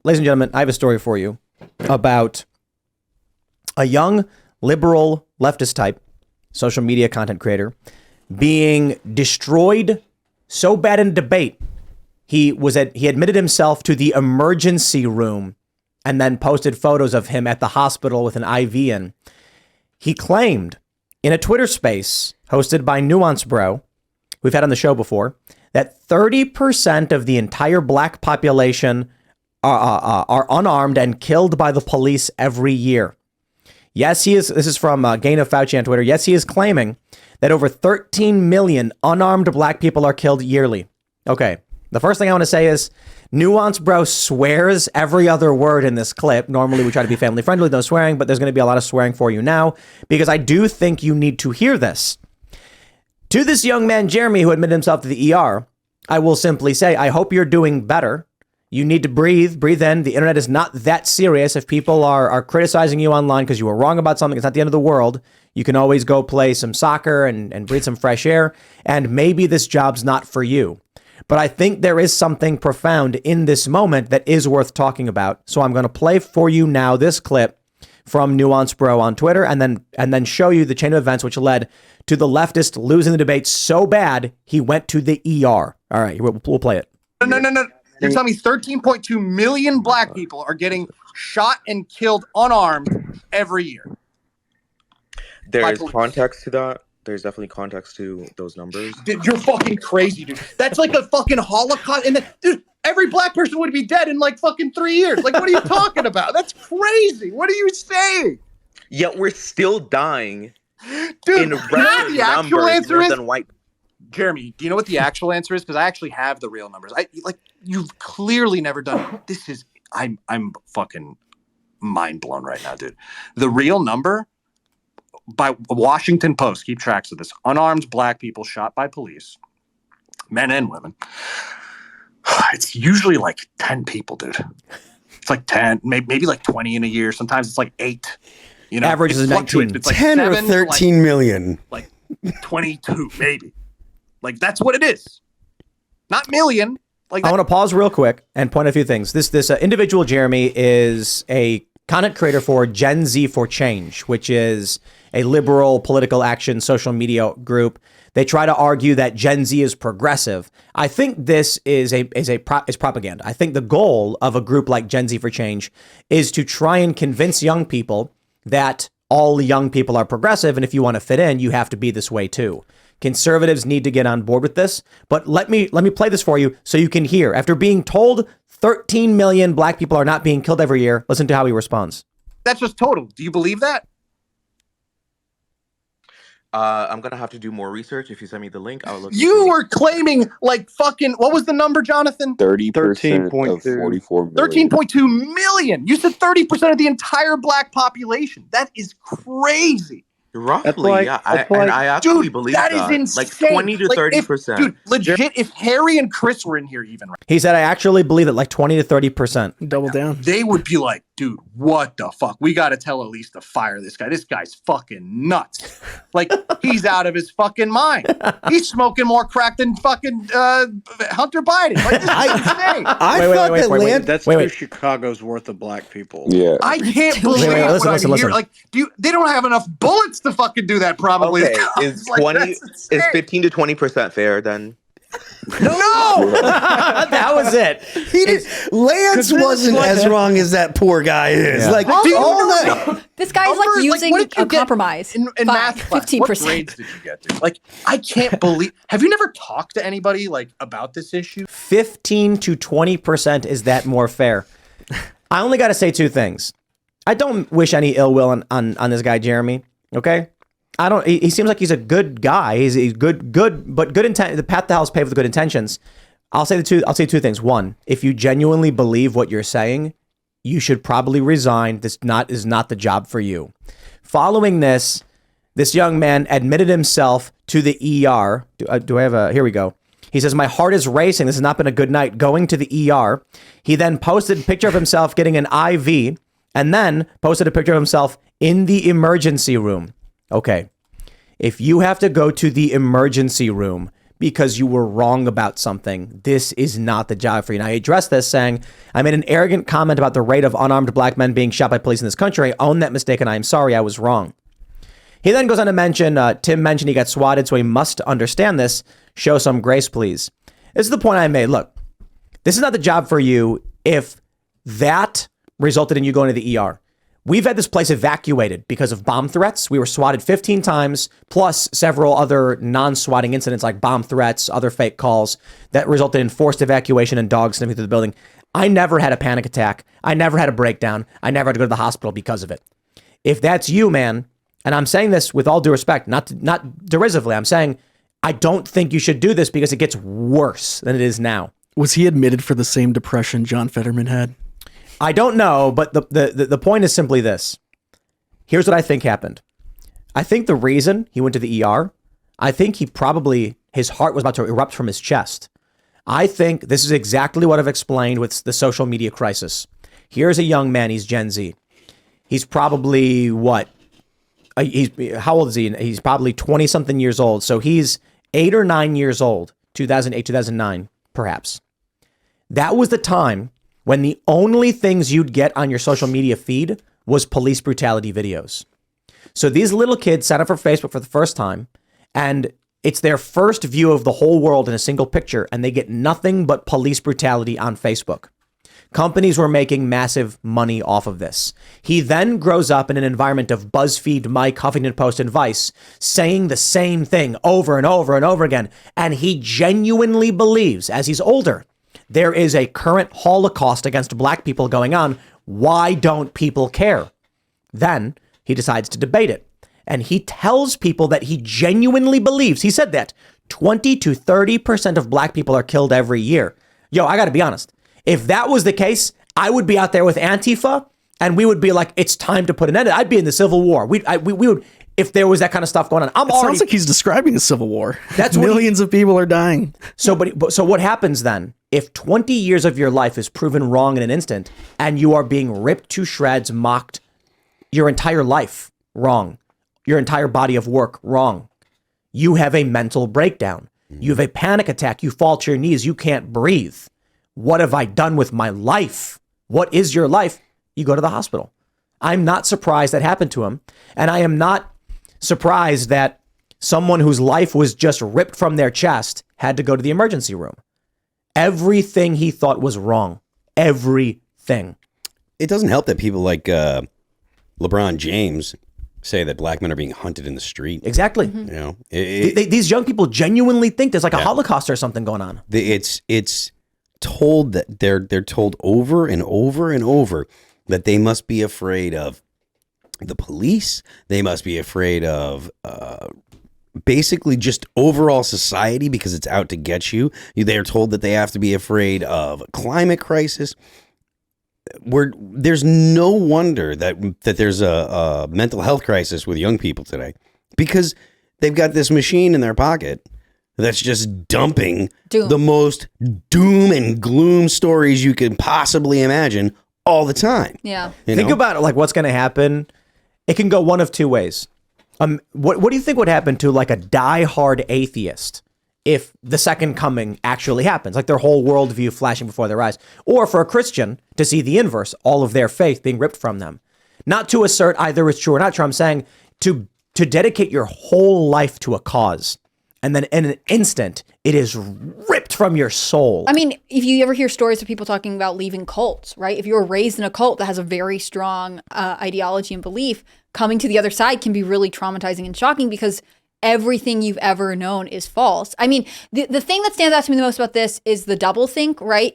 ladies and gentlemen, I have a story for you about a young liberal leftist type social media content creator being destroyed so bad in debate. He admitted himself to the emergency room and then posted photos of him at the hospital with an IV in. He claimed in a Twitter space hosted by Nuance Bro, we've had on the show before, that 30% of the entire black population are unarmed and killed by the police every year. Yes, he is. This is from Gain of Fauci on Twitter. Yes, he is claiming that over 13 million unarmed black people are killed yearly. Okay, the first thing I want to say is Nuance Bro swears every other word in this clip. Normally, we try to be family friendly with no swearing, but there's going to be a lot of swearing for you now because I do think you need to hear this. To this young man, Jeremy, who admitted himself to the ER, I will simply say, I hope you're doing better. You need to breathe in. The internet is not that serious. If people are criticizing you online because you were wrong about something, it's not the end of the world. You can always go play some soccer and breathe some fresh air. And maybe this job's not for you. But I think there is something profound in this moment that is worth talking about. So I'm going to play for you now this clip from Nuance Bro on Twitter and then show you the chain of events which led to the leftist losing the debate so bad he went to the ER. All right, we'll play it. No. You're telling me 13.2 million black people are getting shot and killed unarmed every year. There's context to that. There's definitely context to those numbers. Dude, you're fucking crazy, dude. That's like a fucking Holocaust. And dude, every black person would be dead in like fucking 3 years. Like, what are you talking about? That's crazy. What are you saying? Yet we're still dying. Dude, in record the actual answer more is than white. Jeremy, do you know what the actual answer is? Because I actually have the real numbers. You've clearly never done it. This is I'm fucking mind blown right now, dude. The real number by Washington Post, keep tracks of this. Unarmed black people shot by police, men and women. It's usually like 10 people, dude. It's like 10, maybe like 20 in a year. Sometimes it's like 8. You know, average is 19. It's like 10 or 7, 13 million. Like 22, maybe. Like, that's what it is. Not million. Like, I want to pause real quick and point a few things. This individual, Jeremy, is a content creator for Gen Z for Change, which is a liberal political action social media group. They try to argue that Gen Z is progressive. I think this is propaganda. I think the goal of a group like Gen Z for Change is to try and convince young people that all young people are progressive, and if you want to fit in, you have to be this way too. Conservatives need to get on board with this, but let me play this for you so you can hear. After being told 13 million black people are not being killed every year, listen to how he responds. that's just total. Do you believe that? I'm gonna have to do more research. If you send me the link, I'll look. You were claiming like fucking, what was the number, Jonathan? 30% of 44 million. 13.2 million. You said 30% of the entire black population. That is crazy. Roughly, yeah. I actually believe that is insane. Like 20 to 30%. Dude, legit, if Harry and Chris were in here even right, He said, I actually believe it, like 20 to 30%. Double down. they would be like, dude, what the fuck? We got to tell Elise to fire this guy. This guy's fucking nuts. Like, he's out of his fucking mind. He's smoking more crack than fucking Hunter Biden. Like, this is insane. That's wait. two Chicago's worth of black people. Yeah. I can't believe what I'm hearing. Like, they don't have enough bullets to fucking do that, probably. Okay, is 15 to 20% fair then? No! That was it. Lance wasn't as wrong as that poor guy is. Yeah. Like, This guy's Numbers, like using what did you a get compromise. in math class. 15%. What grades did you get, dude? Like, I can't believe. Have you never talked to anybody like about this issue? 15 to 20%. Is that more fair? I only got to say two things. I don't wish any ill will on this guy, Jeremy. Okay? I don't. He seems like he's a good guy. He's good, but good intent. The path to hell is paved with good intentions. I'll say two things. One, if you genuinely believe what you're saying, you should probably resign. This is not the job for you. Following this young man admitted himself to the ER. Do I have a? Here we go. He says, my heart is racing. This has not been a good night. Going to the ER. He then posted a picture of himself getting an IV, and then posted a picture of himself in the emergency room. Okay, if you have to go to the emergency room because you were wrong about something. This is not the job for you. And I addressed this saying, I made an arrogant comment about the rate of unarmed black men being shot by police in this country. I own that mistake and I am sorry I was wrong. He then goes on to mention, Tim mentioned he got swatted, so he must understand this. Show some grace, please. This is the point I made. Look, this is not the job for you if that resulted in you going to the ER. We've had this place evacuated because of bomb threats. We were swatted 15 times, plus several other non-swatting incidents like bomb threats, other fake calls that resulted in forced evacuation and dogs sniffing through the building. I never had a panic attack. I never had a breakdown. I never had to go to the hospital because of it. If that's you, man, and I'm saying this with all due respect, not derisively, I'm saying I don't think you should do this because it gets worse than it is now. Was he admitted for the same depression John Fetterman had? I don't know, but the point is simply this. Here's what I think happened. I think the reason he went to the ER, I think his heart was about to erupt from his chest. I think this is exactly what I've explained with the social media crisis. Here's a young man, he's Gen Z. He's probably how old is he? He's probably 20 something years old. So he's 8 or 9 years old, 2008, 2009, perhaps. That was the time when the only things you'd get on your social media feed was police brutality videos. So these little kids sign up for Facebook for the first time, and it's their first view of the whole world in a single picture, and they get nothing but police brutality on Facebook. Companies were making massive money off of this. He then grows up in an environment of BuzzFeed, Mike, Huffington Post, and Vice, saying the same thing over and over and over again. And he genuinely believes, as he's older, there is a current Holocaust against black people going on. Why don't people care? Then he decides to debate it. And he tells people that he genuinely believes, he said that 20 to 30% of black people are killed every year. Yo, I got to be honest. If that was the case, I would be out there with Antifa and we would be like, it's time to put an end to it. I'd be in the Civil War. We would, if there was that kind of stuff going on. Sounds like he's describing a civil war. That's millions of people are dying. So what happens then? If 20 years of your life is proven wrong in an instant and you are being ripped to shreds, mocked, your entire life wrong, your entire body of work wrong, you have a mental breakdown. You have a panic attack. You fall to your knees. You can't breathe. What have I done with my life? What is your life? You go to the hospital. I'm not surprised that happened to him. And I am not surprised that someone whose life was just ripped from their chest had to go to the emergency room. Everything he thought was wrong. Everything. It doesn't help that people like LeBron James say that black men are being hunted in the street. Exactly. You know, these young people genuinely think there's like a Holocaust or something going on. It's told that they're told over and over and over that they must be afraid of the police. They must be afraid of basically just overall society because it's out to get you. They're told that they have to be afraid of a climate crisis. There's no wonder that there's a mental health crisis with young people today because they've got this machine in their pocket that's just dumping the most doom and gloom stories you can possibly imagine all the time. Yeah. Think about it, like what's going to happen. It can go one of two ways. What do you think would happen to like a diehard atheist if the second coming actually happens, like their whole worldview flashing before their eyes, or for a Christian to see the inverse, all of their faith being ripped from them? Not to assert either it's true or not true. I'm saying to dedicate your whole life to a cause, and then in an instant, it is ripped from your soul. I mean, if you ever hear stories of people talking about leaving cults, right? If you were raised in a cult that has a very strong ideology and belief, coming to the other side can be really traumatizing and shocking because everything you've ever known is false. I mean, the thing that stands out to me the most about this is the doublethink, right?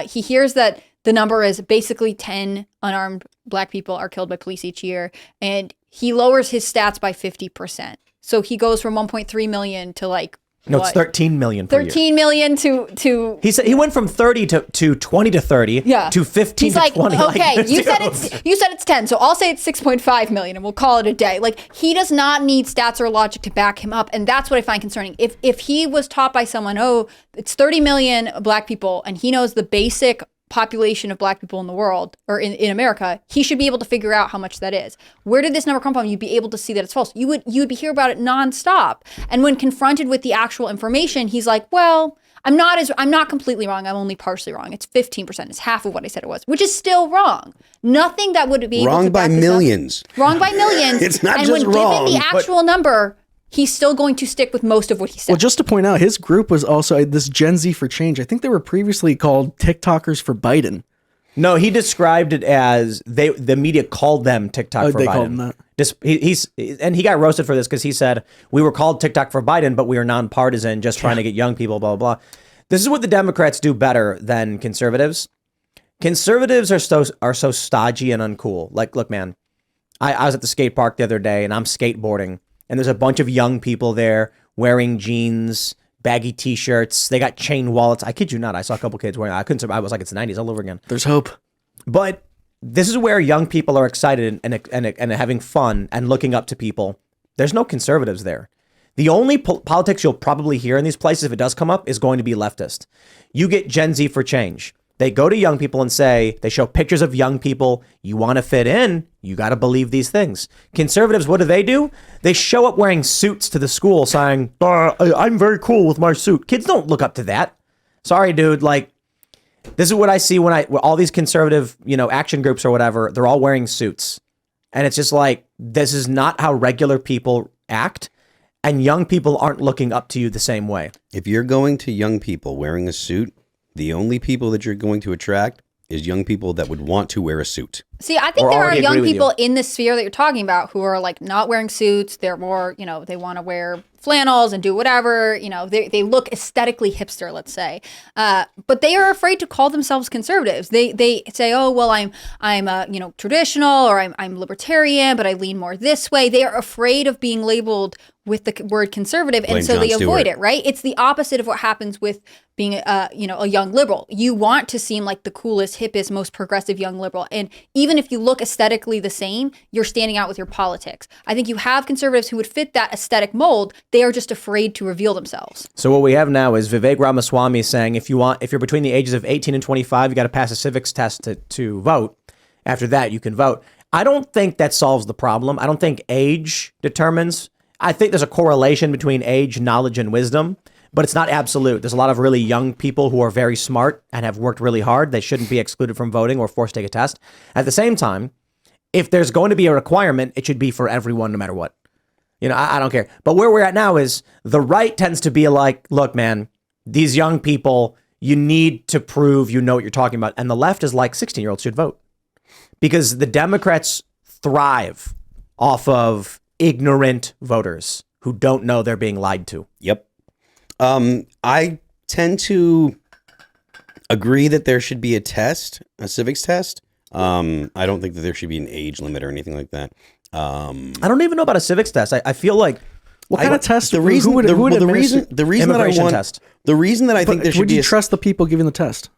He hears that the number is basically 10 unarmed black people are killed by police each year, and he lowers his stats by 50%. So he goes from 1.3 million to like, no, it's 13 million per 13 year. million to he said he went from 30 to 20 to 30 to 15 He's to like, 20. okay, like, you said it's 10, so I'll say it's 6.5 million and we'll call it a day. Like, he does not need stats or logic to back him up, and that's what I find concerning. If he was taught by someone, oh, it's 30 million black people, and he knows the basic population of black people in the world or in America, he should be able to figure out how much that is. Where did this number come from? You'd be able to see that it's false. You would be hear about it nonstop. And when confronted with the actual information, he's like, well, I'm not completely wrong. I'm only partially wrong. It's 15%. It's half of what I said it was, which is still wrong. Nothing that would be able wrong to by millions. Wrong by millions. It's not and just when wrong, given the actual number, he's still going to stick with most of what he said. Well, just to point out, his group was also this Gen Z for Change. I think they were previously called TikTokers for Biden. No, he described it as the media called them TikTok for they Biden. called him that. And he got roasted for this because he said we were called TikTok for Biden, but we are nonpartisan, just trying to get young people, blah, blah, blah. This is what the Democrats do better than conservatives. Conservatives are so stodgy and uncool. Like, look, man, I was at the skate park the other day and I'm skateboarding and there's a bunch of young people there wearing jeans, baggy t-shirts. They got chain wallets. I kid you not. I saw a couple kids wearing. I was like, it's the 90s all over again. There's hope. But this is where young people are excited and having fun and looking up to people. There's no conservatives there. The only politics you'll probably hear in these places, if it does come up, is going to be leftist. You get Gen Z for Change. They go to young people and say, they show pictures of young people. You want to fit in, you got to believe these things. Conservatives, what do? They show up wearing suits to the school saying, I'm very cool with my suit. Kids don't look up to that. Sorry, dude. Like, this is what I see when all these conservative, action groups or whatever, they're all wearing suits. And it's just like, this is not how regular people act. And young people aren't looking up to you the same way. If you're going to young people wearing a suit, the only people that you're going to attract is young people that would want to wear a suit. See, I think there are young people in this sphere that you're talking about who are like not wearing suits. They're more, they want to wear flannels and do whatever, they look aesthetically hipster, let's say. But they are afraid to call themselves conservatives. They say, oh, well, I'm traditional or I'm libertarian, but I lean more this way. They are afraid of being labeled with the word conservative, and so they avoid it, right? It's the opposite of what happens with being a young liberal. You want to seem like the coolest, hippest, most progressive young liberal. And even if you look aesthetically the same, you're standing out with your politics. I think you have conservatives who would fit that aesthetic mold. They are just afraid to reveal themselves. So what we have now is Vivek Ramaswamy saying if you're between the ages of 18 and 25, you got to pass a civics test to vote. After that, you can vote. I don't think that solves the problem. I don't think age determines. I think there's a correlation between age, knowledge, and wisdom, but it's not absolute. There's a lot of really young people who are very smart and have worked really hard. They shouldn't be excluded from voting or forced to take a test. At the same time, if there's going to be a requirement, it should be for everyone, no matter what. I don't care. But where we're at now is the right tends to be like, look, man, these young people, you need to prove you know what you're talking about. And the left is like 16-year-olds should vote because the Democrats thrive off of ignorant voters who don't know they're being lied to. Yep. I tend to agree that there should be a civics test. I don't think that there should be an age limit or anything like that. I don't even know about a civics test. I feel like what kind of test? The reason that I think there should would you trust the people giving the test?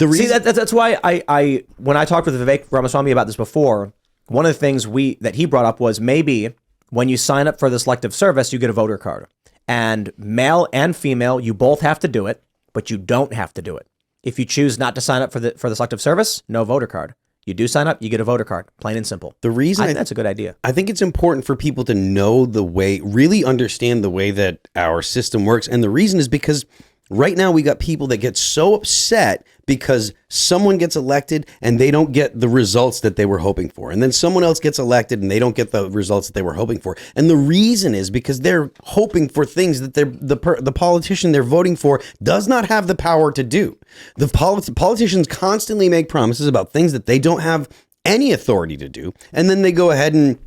See, that's why I when I talked with Vivek Ramaswamy about this before, one of the things that he brought up was maybe when you sign up for the selective service, you get a voter card. And male and female, you both have to do it, but you don't have to do it. If you choose not to sign up for the selective service, no voter card. You do sign up, you get a voter card, plain and simple. The reason I think that's a good idea. I think it's important for people to know really understand the way that our system works. And the reason is because right now we got people that get so upset because someone gets elected and they don't get the results that they were hoping for. And then someone else gets elected and they don't get the results that they were hoping for. And the reason is because they're hoping for things that the politician they're voting for does not have the power to do. The politicians constantly make promises about things that they don't have any authority to do. And then they go ahead and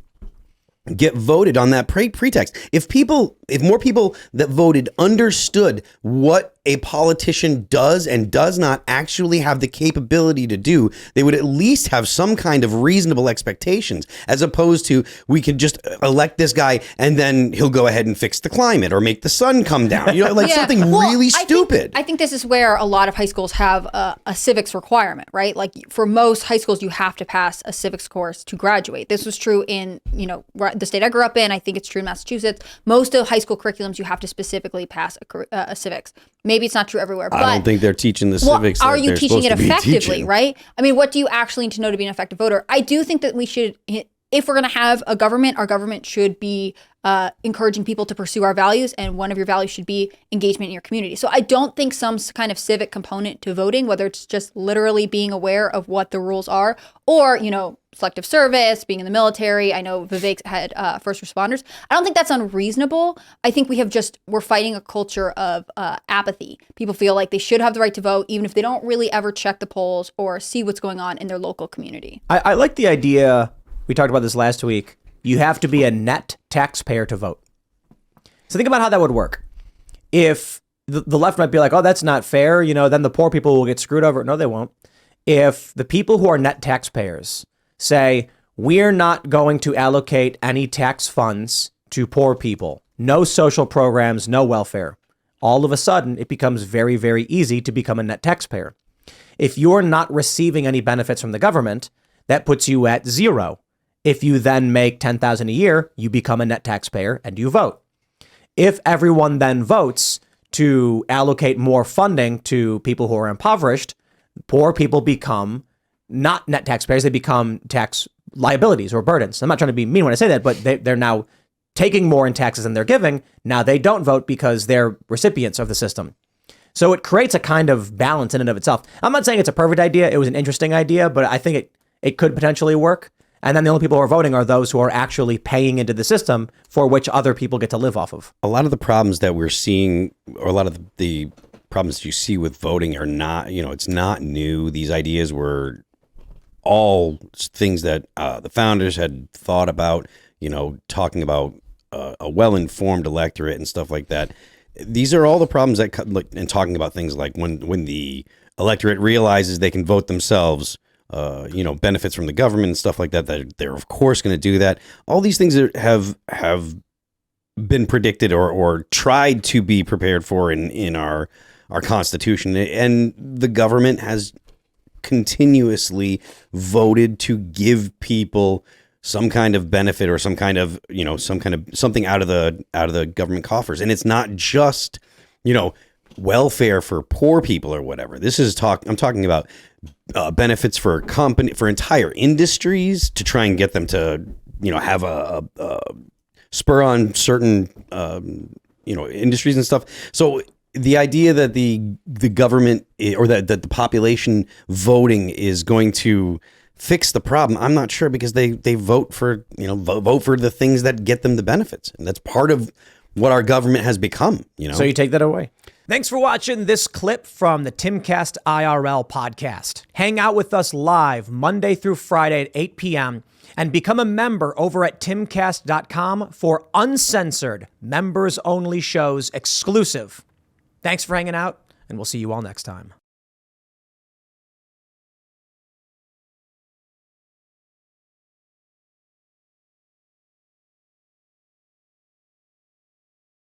get voted on that pretext. If more people that voted understood what a politician does and does not actually have the capability to do, they would at least have some kind of reasonable expectations, as opposed to we could just elect this guy and then he'll go ahead and fix the climate or make the sun come down. Something really stupid. I think this is where a lot of high schools have a civics requirement, right? Like for most high schools, you have to pass a civics course to graduate. This was true in, the state I grew up in. I think it's true in Massachusetts. Most of high high school curriculums, you have to specifically pass a civics. Maybe it's not true everywhere. But, I don't think they're teaching the civics. Are you teaching it effectively, teaching. right? I mean, what do you actually need to know to be an effective voter? I do think that we should, if we're going to have a government, our government should be encouraging people to pursue our values, and one of your values should be engagement in your community. So I don't think some kind of civic component to voting, whether it's just literally being aware of what the rules are, or, selective service, being in the military. I know Vivek had first responders. I don't think that's unreasonable. I think we're fighting a culture of apathy. People feel like they should have the right to vote, even if they don't really ever check the polls or see what's going on in their local community. I like the idea. We talked about this last week. You have to be a net taxpayer to vote. So think about how that would work. If the left might be like, oh, that's not fair, then the poor people will get screwed over. No, they won't. If the people who are net taxpayers say, we're not going to allocate any tax funds to poor people, no social programs, no welfare, all of a sudden it becomes very, very easy to become a net taxpayer. If you're not receiving any benefits from the government, that puts you at zero. If you then make $10,000 a year, you become a net taxpayer and you vote. If everyone then votes to allocate more funding to people who are impoverished, poor people become not net taxpayers, they become tax liabilities or burdens. I'm not trying to be mean when I say that, but they're now taking more in taxes than they're giving. Now they don't vote because they're recipients of the system. So it creates a kind of balance in and of itself. I'm not saying it's a perfect idea. It was an interesting idea, but I think it could potentially work. And then the only people who are voting are those who are actually paying into the system for which other people get to live off of. A lot of the problems that we're seeing, or a lot of the problems you see with voting are not, it's not new. These ideas were all things that the founders had thought about, talking about a well-informed electorate and stuff like that. These are all the problems that, and talking about things like when the electorate realizes they can vote themselves, benefits from the government and stuff like that, they're of course going to do that. All these things have been predicted or tried to be prepared for in our Constitution. And the government has continuously voted to give people some kind of benefit or some kind of something out of the government coffers. And it's not just, welfare for poor people or whatever. This is I'm talking about benefits for entire industries to try and get them to, have a spur on certain, industries and stuff. So the idea that the government or that the population voting is going to fix the problem, I'm not sure, because they vote for, vote for the things that get them the benefits. And that's part of what our government has become, So you take that away. Thanks for watching this clip from the Timcast IRL podcast. Hang out with us live Monday through Friday at 8 p.m. and become a member over at timcast.com for uncensored, members-only shows exclusive. Thanks for hanging out, and we'll see you all next time.